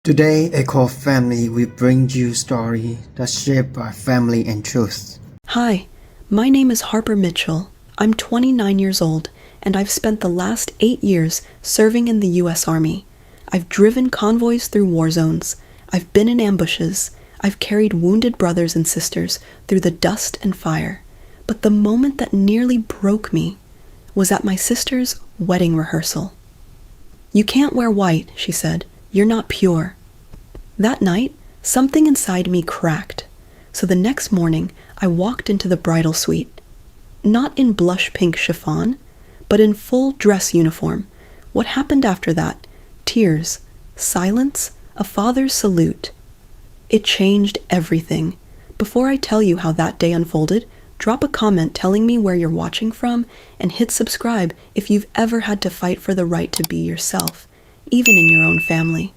Today, a core family will bring you story that's shaped by family and truth. Hi, my name is Harper Mitchell. I'm 29 years old, and I've spent the last 8 years serving in the U.S. Army. I've driven convoys through war zones. I've been in ambushes. I've carried wounded brothers and sisters through the dust and fire. But the moment that nearly broke me was at my sister's wedding rehearsal. "You can't wear white," she said. "You're not pure." That night, something inside me cracked. So the next morning, I walked into the bridal suite. Not in blush pink chiffon, but in full dress uniform. What happened after that? Tears, silence, a father's salute. It changed everything. Before I tell you how that day unfolded, drop a comment telling me where you're watching from and hit subscribe if you've ever had to fight for the right to be yourself, even in your own family.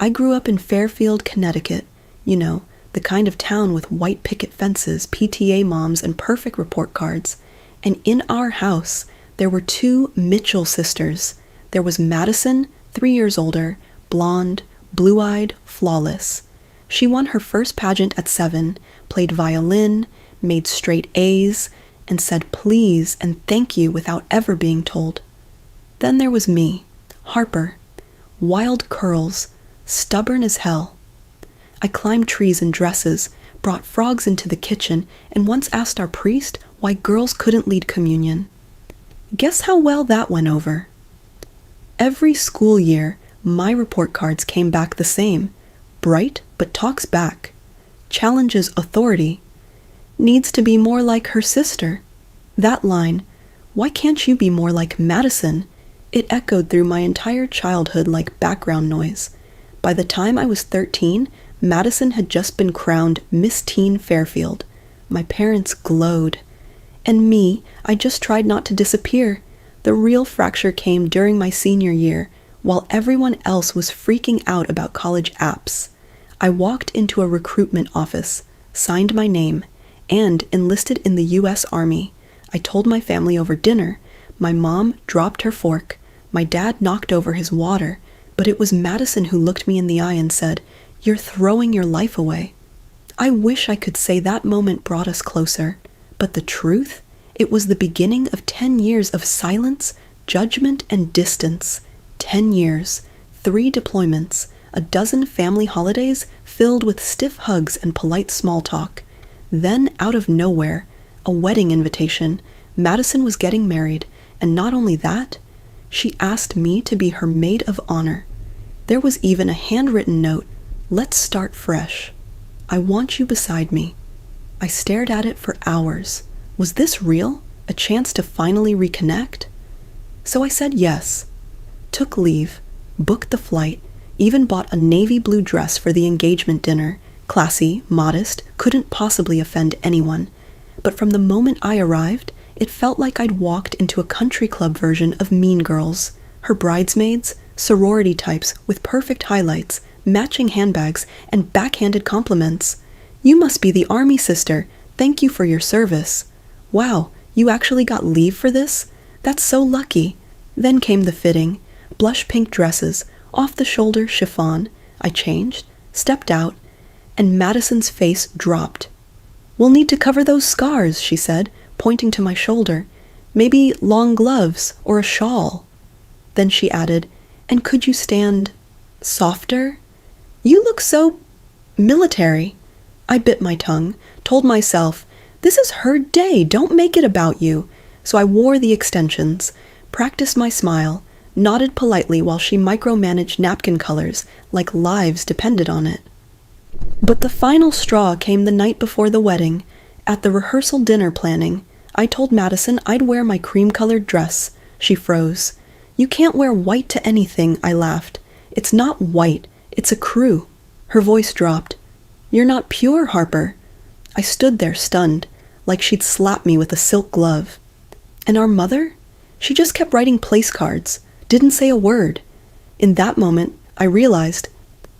I grew up in Fairfield, Connecticut, the kind of town with white picket fences, PTA moms, and perfect report cards. And in our house, there were 2 Mitchell sisters. There was Madison, 3 years older, blonde, blue-eyed, flawless. She won her first pageant at 7, played violin, made straight A's, and said please and thank you without ever being told. Then there was me, Harper. Wild curls, stubborn as hell. I climbed trees in dresses, brought frogs into the kitchen, and once asked our priest why girls couldn't lead communion. Guess how well that went over? Every school year, my report cards came back the same. Bright, but talks back. Challenges authority. Needs to be more like her sister. That line, "Why can't you be more like Madison?" It echoed through my entire childhood like background noise. By the time I was 13, Madison had just been crowned Miss Teen Fairfield. My parents glowed. And me, I just tried not to disappear. The real fracture came during my senior year, while everyone else was freaking out about college apps. I walked into a recruitment office, signed my name, and enlisted in the U.S. Army. I told my family over dinner. My mom dropped her fork. My dad knocked over his water. But it was Madison who looked me in the eye and said, "You're throwing your life away." I wish I could say that moment brought us closer. But the truth? It was the beginning of 10 years of silence, judgment, and distance. 10 years, 3 deployments, a dozen family holidays filled with stiff hugs and polite small talk. Then, out of nowhere, a wedding invitation. Madison was getting married, and not only that, she asked me to be her maid of honor. There was even a handwritten note, "Let's start fresh. I want you beside me." I stared at it for hours. Was this real? A chance to finally reconnect? So I said yes. Took leave, booked the flight, even bought a navy blue dress for the engagement dinner. Classy, modest, couldn't possibly offend anyone. But from the moment I arrived, it felt like I'd walked into a country club version of Mean Girls. Her bridesmaids, sorority types with perfect highlights, matching handbags, and backhanded compliments. "You must be the Army sister. Thank you for your service." "Wow, you actually got leave for this? That's so lucky." Then came the fitting. Blush pink dresses, off-the-shoulder chiffon. I changed, stepped out, and Madison's face dropped. "We'll need to cover those scars," she said, pointing to my shoulder. "Maybe long gloves or a shawl." Then she added, "And could you stand softer? You look so military." I bit my tongue, told myself, this is her day, don't make it about you. So I wore the extensions, practiced my smile, nodded politely while she micromanaged napkin colors like lives depended on it. But the final straw came the night before the wedding. At the rehearsal dinner planning, I told Madison I'd wear my cream-colored dress. She froze. "You can't wear white to anything," I laughed. "It's not white, it's a crew." Her voice dropped. "You're not pure, Harper." I stood there stunned, like she'd slapped me with a silk glove. And our mother? She just kept writing place cards, didn't say a word. In that moment, I realized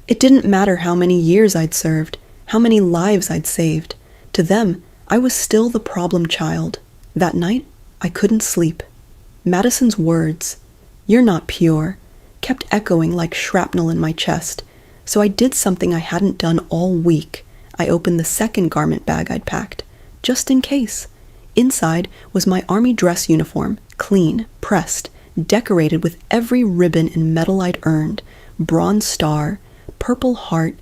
it didn't matter how many years I'd served, how many lives I'd saved. To them, I was still the problem child. That night, I couldn't sleep. Madison's words, "You're not pure," kept echoing like shrapnel in my chest. So I did something I hadn't done all week. I opened the second garment bag I'd packed, just in case. Inside was my army dress uniform, clean, pressed, decorated with every ribbon and medal I'd earned, Bronze Star, Purple Heart,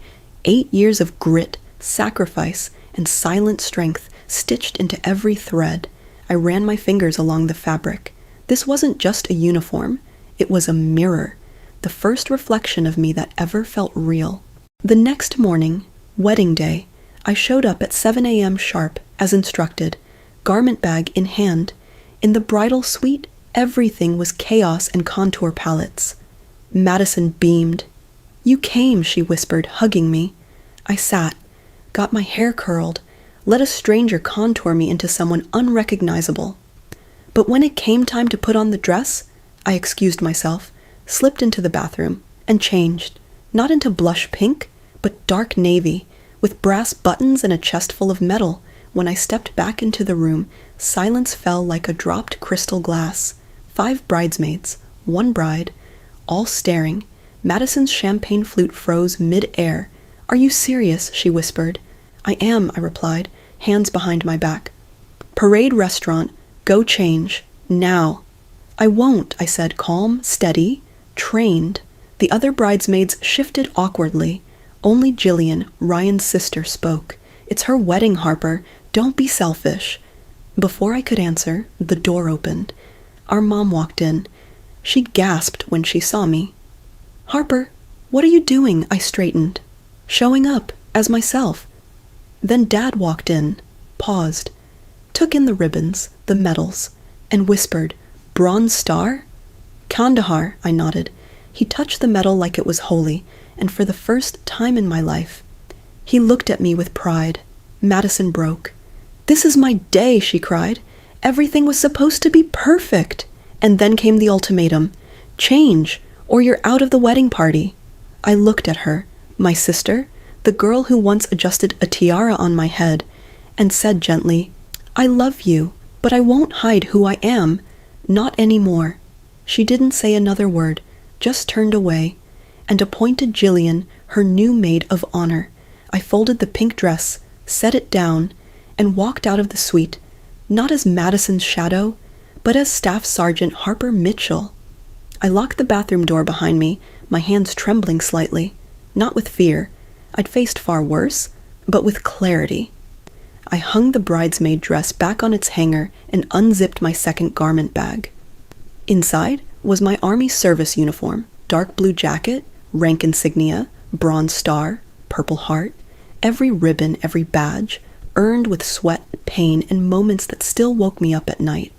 8 years of grit, sacrifice, and silent strength stitched into every thread. I ran my fingers along the fabric. This wasn't just a uniform. It was a mirror, the first reflection of me that ever felt real. The next morning, wedding day, I showed up at 7 a.m. sharp, as instructed, garment bag in hand. In the bridal suite, everything was chaos and contour palettes. Madison beamed. "You came," she whispered, hugging me. I sat, got my hair curled, let a stranger contour me into someone unrecognizable. But when it came time to put on the dress, I excused myself, slipped into the bathroom, and changed, not into blush pink, but dark navy, with brass buttons and a chest full of metal. When I stepped back into the room, silence fell like a dropped crystal glass. 5 bridesmaids, 1 bride, all staring. Madison's champagne flute froze mid-air. "Are you serious?" she whispered. "I am," I replied, hands behind my back. "Parade restaurant, go change, now." "I won't," I said, calm, steady, trained. The other bridesmaids shifted awkwardly. Only Jillian, Ryan's sister, spoke. "It's her wedding, Harper. Don't be selfish." Before I could answer, the door opened. Our mom walked in. She gasped when she saw me. "Harper, what are you doing?" I straightened. "Showing up, as myself." Then Dad walked in, paused, took in the ribbons, the medals, and whispered, "Bronze Star?" "Kandahar," I nodded. He touched the medal like it was holy, and for the first time in my life. He looked at me with pride. Madison broke. "This is my day," she cried. "Everything was supposed to be perfect." And then came the ultimatum. "Change, or you're out of the wedding party." I looked at her, my sister, the girl who once adjusted a tiara on my head, and said gently, "I love you, but I won't hide who I am. Not anymore." She didn't say another word, just turned away, and appointed Jillian her new maid of honor. I folded the pink dress, set it down, and walked out of the suite, not as Madison's shadow, but as Staff Sergeant Harper Mitchell. I locked the bathroom door behind me, my hands trembling slightly, not with fear. I'd faced far worse, but with clarity. I hung the bridesmaid dress back on its hanger and unzipped my second garment bag. Inside was my Army service uniform, dark blue jacket, rank insignia, Bronze Star, Purple Heart, every ribbon, every badge, earned with sweat, pain, and moments that still woke me up at night.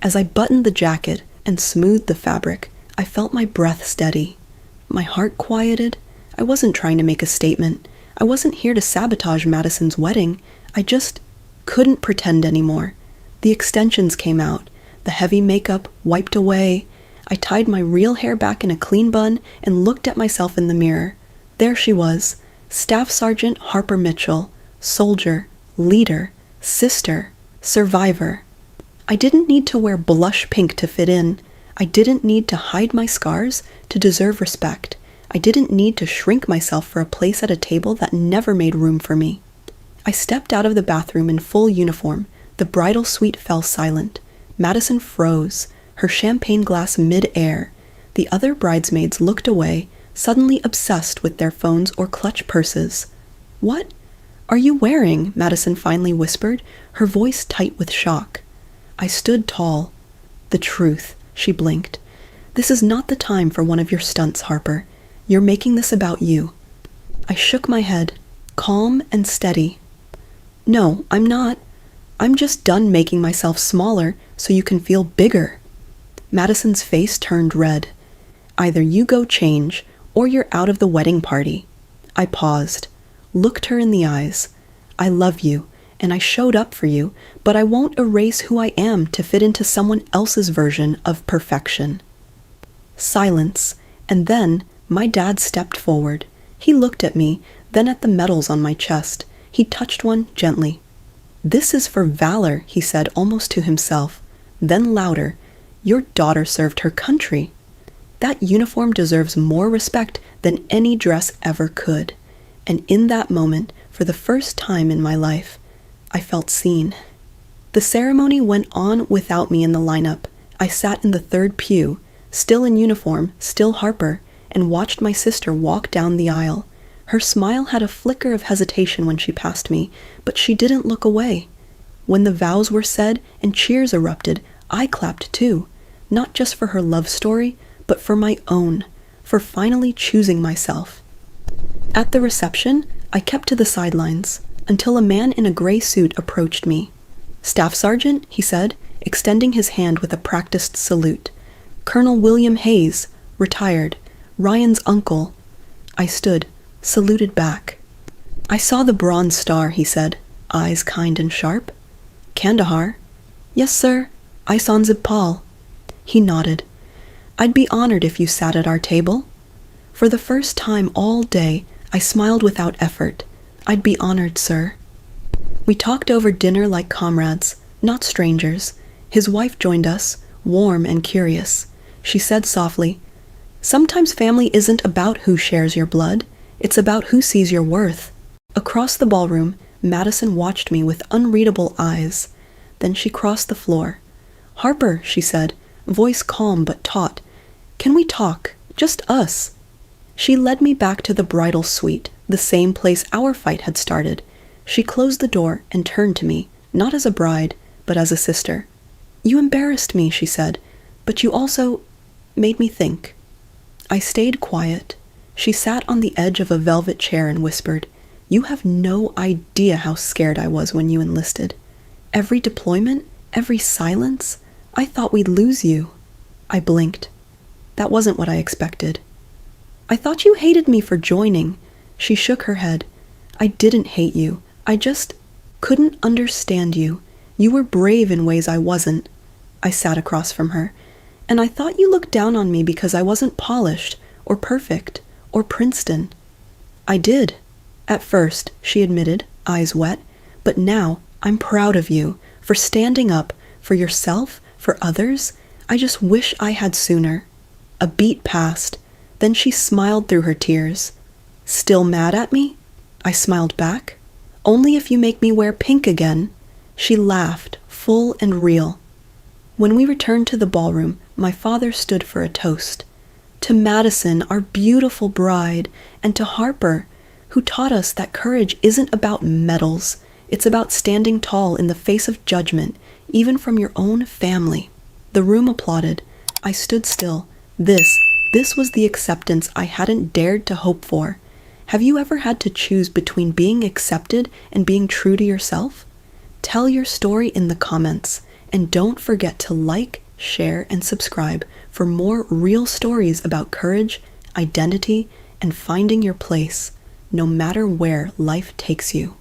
As I buttoned the jacket and smoothed the fabric, I felt my breath steady. My heart quieted. I wasn't trying to make a statement. I wasn't here to sabotage Madison's wedding. I just couldn't pretend anymore. The extensions came out. The heavy makeup wiped away. I tied my real hair back in a clean bun and looked at myself in the mirror. There she was, Staff Sergeant Harper Mitchell, soldier, leader, sister, survivor. I didn't need to wear blush pink to fit in. I didn't need to hide my scars to deserve respect. I didn't need to shrink myself for a place at a table that never made room for me. I stepped out of the bathroom in full uniform. The bridal suite fell silent. Madison froze, her champagne glass mid-air. The other bridesmaids looked away, suddenly obsessed with their phones or clutch purses. "What are you wearing?" Madison finally whispered, her voice tight with shock. I stood tall. "The truth," she blinked. "This is not the time for one of your stunts, Harper. You're making this about you." I shook my head, calm and steady. "No, I'm not. I'm just done making myself smaller so you can feel bigger." Madison's face turned red. "Either you go change, or you're out of the wedding party." I paused, looked her in the eyes. "I love you, and I showed up for you, but I won't erase who I am to fit into someone else's version of perfection." Silence, and then my dad stepped forward. He looked at me, then at the medals on my chest. He touched one gently. "This is for valor," he said almost to himself. Then louder, "Your daughter served her country." That uniform deserves more respect than any dress ever could. And in that moment, for the first time in my life, I felt seen. The ceremony went on without me in the lineup. I sat in the third pew, still in uniform, still Harper, and watched my sister walk down the aisle. Her smile had a flicker of hesitation when she passed me, but she didn't look away. When the vows were said and cheers erupted, I clapped too, not just for her love story, but for my own, for finally choosing myself. At the reception, I kept to the sidelines until a man in a gray suit approached me. "Staff Sergeant," he said, extending his hand with a practiced salute. "Colonel William Hayes, retired, Ryan's uncle." I stood, saluted back. "I saw the Bronze Star," he said, eyes kind and sharp. "Kandahar?" "Yes, sir. Isanzibpal." He nodded. "I'd be honored if you sat at our table." For the first time all day, I smiled without effort. "I'd be honored, sir." We talked over dinner like comrades, not strangers. His wife joined us, warm and curious. She said softly, "Sometimes family isn't about who shares your blood. It's about who sees your worth." Across the ballroom, Madison watched me with unreadable eyes. Then she crossed the floor. "Harper," she said, voice calm but taut, "can we talk? Just us." She led me back to the bridal suite, the same place our fight had started. She closed the door and turned to me, not as a bride, but as a sister. "You embarrassed me," she said, "but you also made me think." I stayed quiet. She sat on the edge of a velvet chair and whispered, "You have no idea how scared I was when you enlisted. Every deployment, every silence, I thought we'd lose you." I blinked. That wasn't what I expected. "I thought you hated me for joining." She shook her head. "I didn't hate you. I just couldn't understand you. You were brave in ways I wasn't." I sat across from her. "And I thought you looked down on me because I wasn't polished, or perfect, or Princeton." "I did. At first," she admitted, eyes wet. "But now, I'm proud of you, for standing up, for yourself, for others. I just wish I had sooner." A beat passed. Then she smiled through her tears. "Still mad at me?" I smiled back. "Only if you make me wear pink again." She laughed, full and real. When we returned to the ballroom, my father stood for a toast. "To Madison, our beautiful bride, and to Harper, who taught us that courage isn't about medals. It's about standing tall in the face of judgment, even from your own family." The room applauded. I stood still. This was the acceptance I hadn't dared to hope for. Have you ever had to choose between being accepted and being true to yourself? Tell your story in the comments, and don't forget to like, share, and subscribe for more real stories about courage, identity, and finding your place, no matter where life takes you.